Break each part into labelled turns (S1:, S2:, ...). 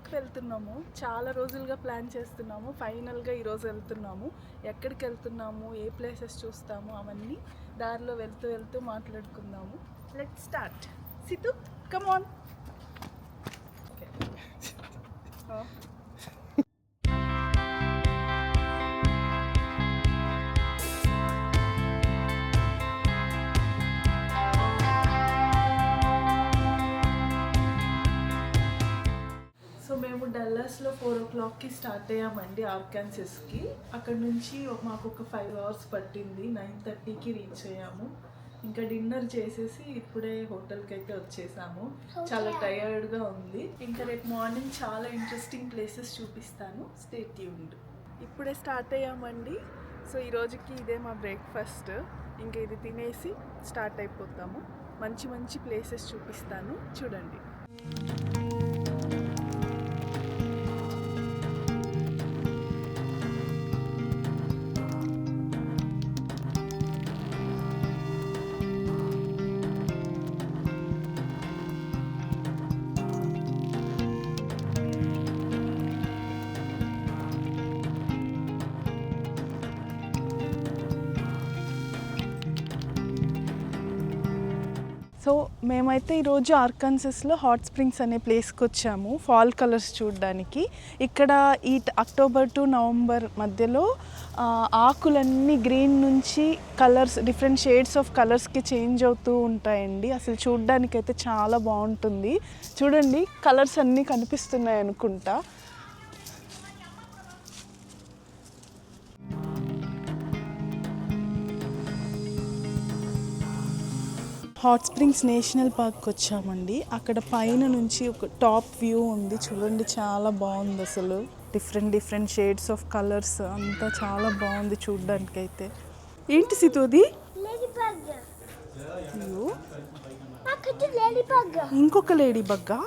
S1: ట్రిప్కి వెళ్తున్నాము. చాలా రోజులుగా ప్లాన్ చేస్తున్నాము. ఫైనల్గా ఈరోజు వెళ్తున్నాము. ఎక్కడికి వెళ్తున్నాము, ఏ ప్లేసెస్ చూస్తాము, అవన్నీ దారిలో వెళ్తూ వెళ్తూ మాట్లాడుకుందాము. Let's start. Situ, come on. So మేము డల్లాస్లో 4 o'clockకి స్టార్ట్ అయ్యామండి ఆర్కాన్సస్కి. అక్కడ నుంచి మాకు ఒక 5 hours పట్టింది. 9:30కి రీచ్ అయ్యాము. ఇంకా డిన్నర్ చేసేసి ఇప్పుడే హోటల్కి అయితే వచ్చేసాము. చాలా టయర్డ్గా ఉంది. ఇంకా రేపు మార్నింగ్ చాలా ఇంట్రెస్టింగ్ ప్లేసెస్ చూపిస్తాను. Stay tuned. ఇప్పుడే స్టార్ట్ అయ్యామండి. సో ఈ రోజుకి ఇదే మా బ్రేక్ఫాస్ట్. ఇంకా ఇది తినేసి స్టార్ట్ అయిపోతాము. మంచి మంచి ప్లేసెస్ చూపిస్తాను, చూడండి. సో మేమైతే ఈరోజు ఆర్కాన్సస్లో హాట్ స్ప్రింగ్స్ అనే ప్లేస్కి వచ్చాము ఫాల్ కలర్స్ చూడడానికి. ఇక్కడ ఈ అక్టోబర్ టు నవంబర్ మధ్యలో ఆకులన్నీ గ్రీన్ నుంచి కలర్స్, డిఫరెంట్ షేడ్స్ ఆఫ్ కలర్స్కి చేంజ్ అవుతూ ఉంటాయండి. అసలు చూడడానికైతే చాలా బాగుంటుంది. చూడండి, కలర్స్ అన్నీ కనిపిస్తున్నాయి అనుకుంటా. హాట్ స్ప్రింగ్స్ నేషనల్ పార్క్ వచ్చామండి. అక్కడ పైన నుంచి ఒక టాప్ వ్యూ ఉంది. చూడండి, చాలా బాగుంది. అసలు డిఫరెంట్ షేడ్స్ ఆఫ్ కలర్స్ అంతా చాలా బాగుంది చూడడానికి అయితే. ఏంటి సితోది? ఇంకొక లేడీ బగ్గా?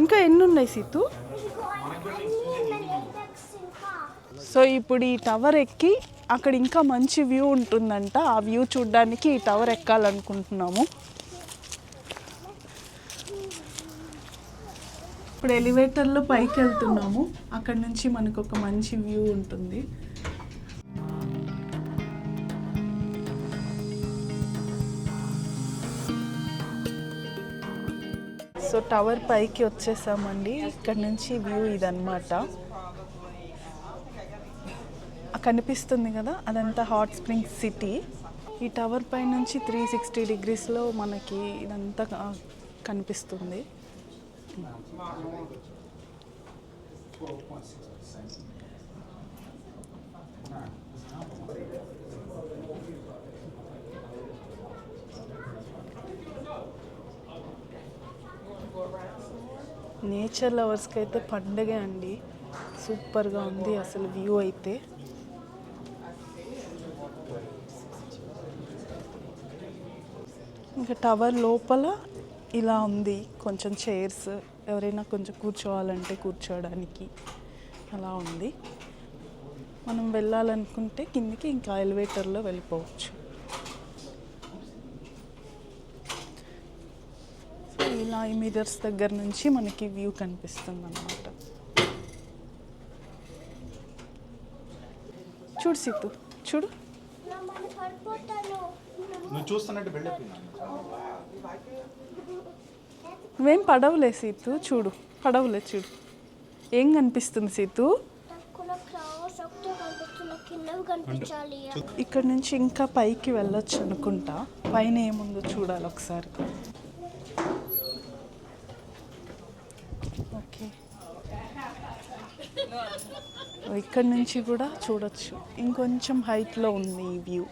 S1: ఇంకా ఎన్ని ఉన్నాయి సీతు? సో ఇప్పుడు ఈ టవర్ ఎక్కి అక్కడ ఇంకా మంచి వ్యూ ఉంటుందంట. ఆ వ్యూ చూడడానికి ఈ టవర్ ఎక్కాలనుకుంటున్నాము. ఇప్పుడు ఎలివేటర్లో పైకి వెళ్తున్నాము. అక్కడ నుంచి మనకు ఒక మంచి వ్యూ ఉంటుంది. సో టవర్ పైకి వచ్చేసామండి. ఇక్కడ నుంచి వ్యూ ఇదన్నమాట. కనిపిస్తుంది కదా, అదంతా హాట్ స్ప్రింగ్స్ సిటీ. ఈ టవర్ పై నుంచి 360 degreesలో మనకి ఇదంతా కనిపిస్తుంది. నేచర్ లవర్స్కి అయితే పండగే అండి. సూపర్గా ఉంది అసలు వ్యూ అయితే. ఇంకా టవర్ లోపల ఇలా ఉంది, కొంచెం చైర్స్, ఎవరైనా కొంచెం కూర్చోవాలంటే కూర్చోవడానికి అలా ఉంది. మనం వెళ్ళాలనుకుంటే కిందికి ఇంకా ఎలివేటర్లో వెళ్ళిపోవచ్చు. సో ఇలా ఈ మిర్రర్స్ దగ్గర నుంచి మనకి వ్యూ కనిపిస్తుంది అన్నమాట. చూడు సీతు, చూడు. నువ్వేం పడవలే సీతు, చూడు పడవలే, చూడు ఏం కనిపిస్తుంది సీతు. ఇక్కడ నుంచి ఇంకా పైకి వెళ్ళొచ్చు అనుకుంటా. పైన ఏముందో చూడాలి ఒకసారి. ఓకే, ఇక్కడ నుంచి కూడా చూడొచ్చు. ఇంకొంచెం హైట్లో ఉంది ఈ వ్యూ.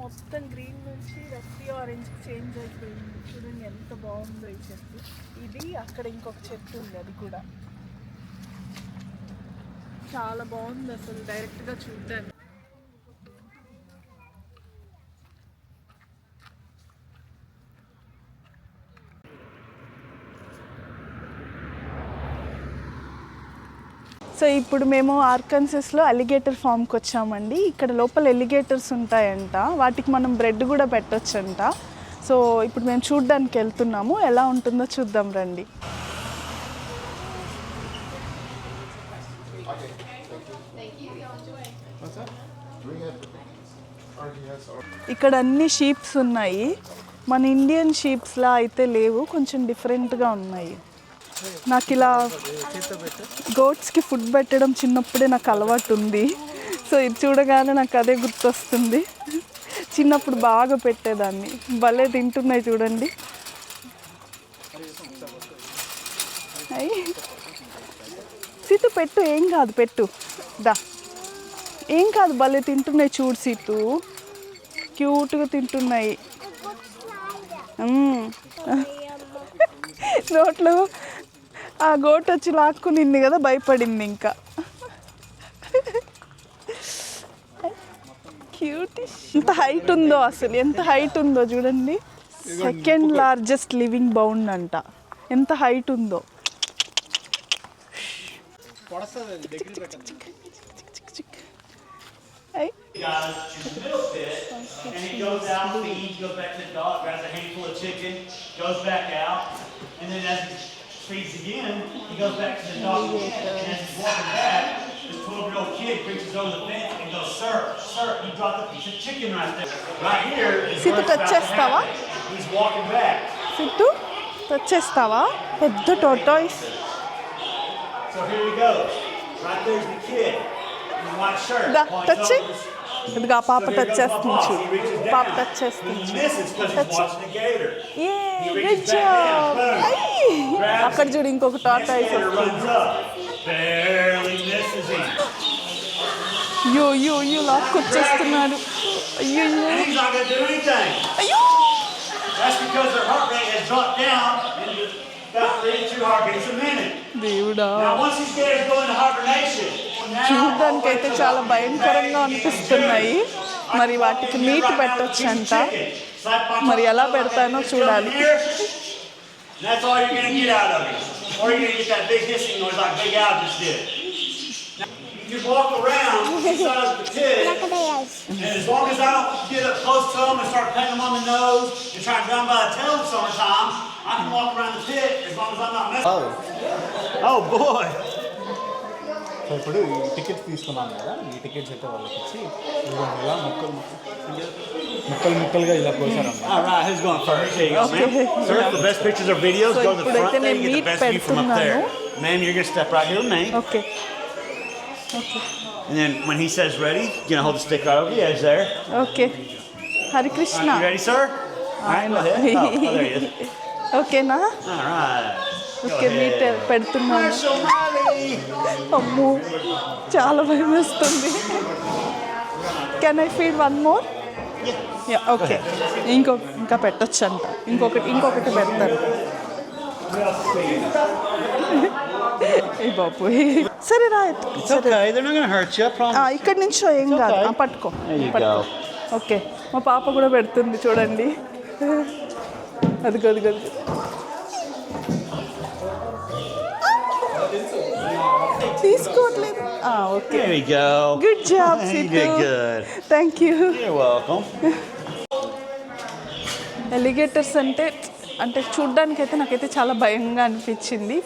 S1: మొత్తం గ్రీన్ నుంచి రఫీ ఆరెంజ్ చేంజ్ అయిపోయింది. చూడండి ఎంత బాగుందో ఈ చెట్టు. ఇది అక్కడ ఇంకొక చెట్టు ఉంది, అది కూడా చాలా బాగుంది అసలు డైరెక్ట్గా చూడ్డానికి. సో ఇప్పుడు మేము ఆర్కన్సస్లో అలిగేటర్ ఫామ్కి వచ్చామండి. ఇక్కడ లోపల ఎలిగేటర్స్ ఉంటాయంట, వాటికి మనం బ్రెడ్ కూడా పెట్టొచ్చంట. సో ఇప్పుడు మేము చూడ్డానికి వెళ్తున్నాము, ఎలా ఉంటుందో చూద్దాం రండి. ఇక్కడ అన్ని షీప్స్ ఉన్నాయి, మన ఇండియన్ షీప్స్లా అయితే లేవు, కొంచెం డిఫరెంట్గా ఉన్నాయి. నాకు ఇలా గోట్స్కి ఫుడ్ పెట్టడం చిన్నప్పుడే నాకు అలవాటు ఉంది. సో ఇది చూడగానే నాకు అదే గుర్తొస్తుంది. చిన్నప్పుడు బాగా పెట్టేదాన్ని, భలే తింటున్నాయి చూడండి. అయ్యి సీతు పెట్టు, ఏం కాదు పెట్టు, దా ఏం కాదు, భలే తింటున్నాయి చూడు సీతు, క్యూట్గా తింటున్నాయి. నోట్లో ఆ గోట్ వచ్చి లాక్కునింది కదా, భయపడింది ఇంకా. క్యూట్. ఎంత హైట్ ఉందో అసలు, ఎంత హైట్ ఉందో చూడండి. సెకండ్ లార్జెస్ట్ లివింగ్ బౌండ్ అంట, ఎంత హైట్ ఉందో.
S2: feeds again, he goes back to the dog again, and as he's walking back, this 12-year-old kid reaches over the fence and goes, sir, he dropped a piece of chicken right there. Right here is where it's about to happen. He's walking back.
S1: Sittu, touchestawa? Pedda tortoise.
S2: So here he goes. Right there's the kid in the white shirt.
S1: Da, touch it. ఇదిగా పాప touch చేస్తుంది చూడు, పాప touch చేస్తుంది. అక్కడ చూడు ఇంకొక tortoise. అయ్యో అయ్యో అయ్యో లాక్కొచ్చేస్తున్నాడు. అయ్యో అయ్యో దేవుడా, చూడడానికి అయితే చాలా భయంకరంగా అనిపిస్తున్నాయి. మరి వాటికి మీట్ పెట్టొచ్చంట, మరి ఎలా పెడతానో చూడాలి.
S2: You walk around inside the pit, and as long as I don't get up close to them and start patting them on the nose and try to run by the tail summertime, I can walk around the pit as long as I'm not messing. Oh boy!
S3: So ఇప్పుడు ఈ tickets తీసుకున్నాను కదా, ఈ tickets అయితే వాళ్ళకి ఇచ్చి ఇలా ముక్కలుగా ఇలా కోసారమ్మా.
S2: All right, who's going first? Here you go, ma'am. Sir, for the best pictures or videos, go to the front there, get the best view from up there. Ma'am, you're going to step right here with me.
S1: Okay. Okay.
S2: And then when he says ready, you're going to hold the stick right over the edge there.
S1: Okay. Hare Krishna.
S2: You ready, sir? All right, go ahead. Oh, there he is.
S1: Okay, na?
S2: All right.
S1: Okay, meet పెడుతున్నాను. అమ్మో, చాలా భయం వేస్తుంది. Can I feed one more? Okay, ఇంకా పెట్టొచ్చు అంట, ఇంకొకటి పెడతారు. బాబు సరే రా, ఇక్కడి నుంచో ఏం కాదు, పట్టుకో. ఓకే, మా పాప కూడా పెడుతుంది చూడండి. అది తీసుకోవట్లేదు. Okay, good job Seetu, thank you. Alligators అంటే చూడ్డానికైతే నాకైతే చాలా భయంగా అనిపించింది.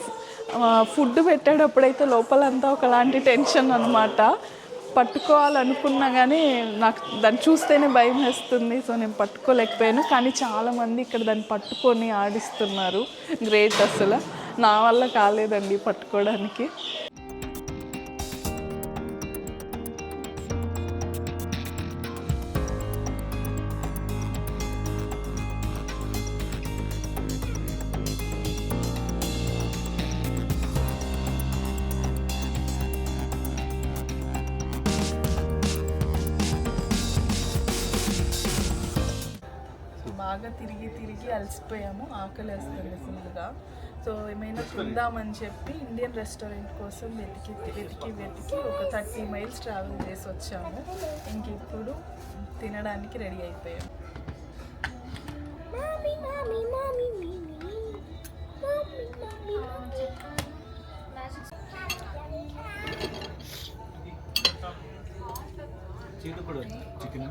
S1: ఫుడ్ పెట్టేటప్పుడైతే లోపలంతా ఒకలాంటి టెన్షన్ అనమాట. పట్టుకోవాలనుకున్నా కానీ నాకు దాన్ని చూస్తేనే భయం వేస్తుంది. సో నేను పట్టుకోలేకపోయాను. కానీ చాలామంది ఇక్కడ దాన్ని పట్టుకొని ఆడిస్తున్నారు. గ్రేట్, అసలు నా వల్ల కాలేదండి పట్టుకోవడానికి. బాగా తిరిగి తిరిగి అలసిపోయాము, ఆకలి వేస్తుంది ఫుల్గా. సో ఏమైనా తిందామని చెప్పి ఇండియన్ రెస్టారెంట్ కోసం వెతికి ఒక 30 మైల్స్ ట్రావెల్ చేసి వచ్చాము. ఇంక ఇప్పుడు తినడానికి రెడీ అయిపోయాము.
S3: చికెన్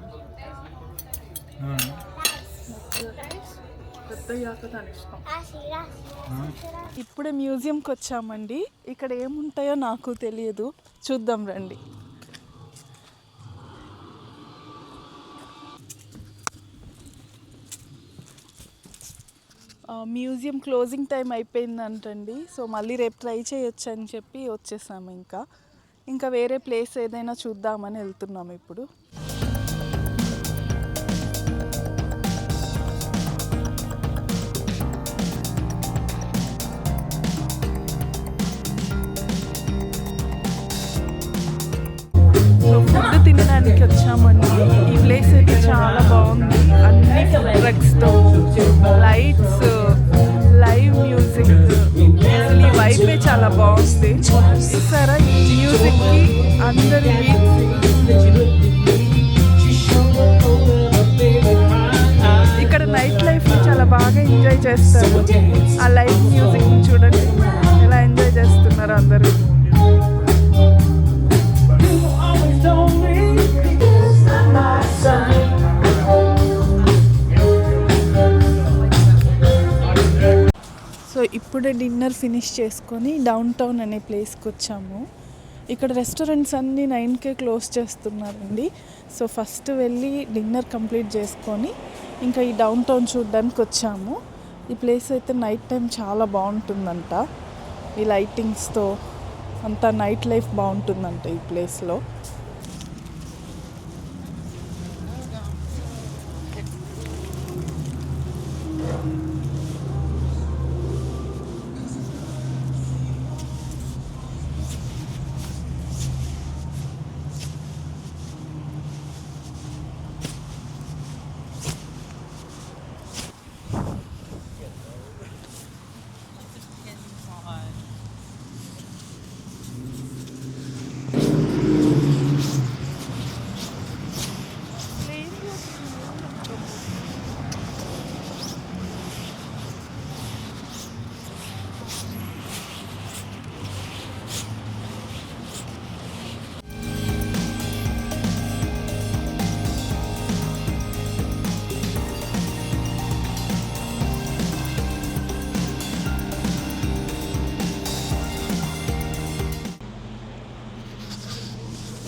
S1: ఇప్పుడే మ్యూజియంకి వచ్చామండి. ఇక్కడ ఏముంటాయో నాకు తెలియదు, చూద్దాం రండి. మ్యూజియం క్లోజింగ్ టైం అయిపోయిందంటండి. సో మళ్ళీ రేపు ట్రై చేయొచ్చు అని చెప్పి వచ్చేసాము. ఇంకా వేరే ప్లేస్ ఏదైనా చూద్దామని వెళ్తున్నాము ఇప్పుడు. సో ఫుడ్ తినడానికి వచ్చామండి. ఈ ప్లేస్ అయితే చాలా బాగుంది. అన్ని ఫుడ్ ట్రక్స్తో, లైట్స్, లైవ్ మ్యూజిక్, అసలు ఈ వైపే చాలా బాగుంది. చూసారా ఈ మ్యూజిక్కి అందరి ఇక్కడ నైట్ లైఫ్ని చాలా బాగా ఎంజాయ్ చేస్తారు. ఆ లైవ్ మ్యూజిక్ని చూడండి ఎలా ఎంజాయ్ చేస్తున్నారు అందరూ. సో ఇప్పుడే డిన్నర్ ఫినిష్ చేసుకొని డౌన్ టౌన్ అనే ప్లేస్కి వచ్చాము. ఇక్కడ రెస్టారెంట్స్ అన్నీ 9కే క్లోజ్ చేస్తున్నారండి. సో ఫస్ట్ వెళ్ళి డిన్నర్ కంప్లీట్ చేసుకొని ఇంకా ఈ డౌన్ టౌన్ చూడడానికి వచ్చాము. ఈ ప్లేస్ అయితే నైట్ టైం చాలా బాగుంటుందంట. ఈ లైటింగ్స్తో అంతా నైట్ లైఫ్ బాగుంటుందంట ఈ ప్లేస్లో.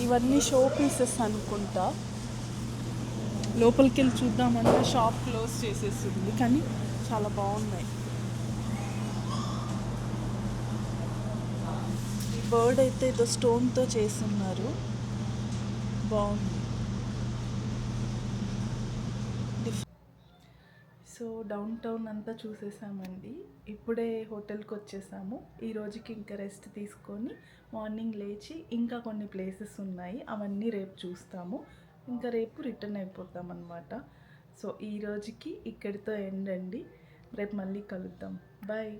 S1: ఇవన్నీ షో పీసెస్ అనుకుంటా. లోపలికి వెళ్ళి చూద్దామంటే షాప్ క్లోజ్ చేసేసింది, కానీ చాలా బాగున్నాయి. ఈ బర్డ్ అయితే ఏదో స్టోన్తో చేస్తున్నారు, బాగుంది. సో డౌన్ టౌన్ అంతా చూసేసామండి. ఇప్పుడే హోటల్కి వచ్చేసాము. ఈ రోజుకి ఇంకా రెస్ట్ తీసుకొని మార్నింగ్ లేచి ఇంకా కొన్ని ప్లేసెస్ ఉన్నాయి, అవన్నీ రేపు చూస్తాము. ఇంకా రేపు రిటర్న్ అయిపోతాం అన్నమాట. సో ఈ రోజుకి ఇక్కడితో ఎండ్ అండి. రేపు మళ్ళీ కలుద్దాం. బాయ్.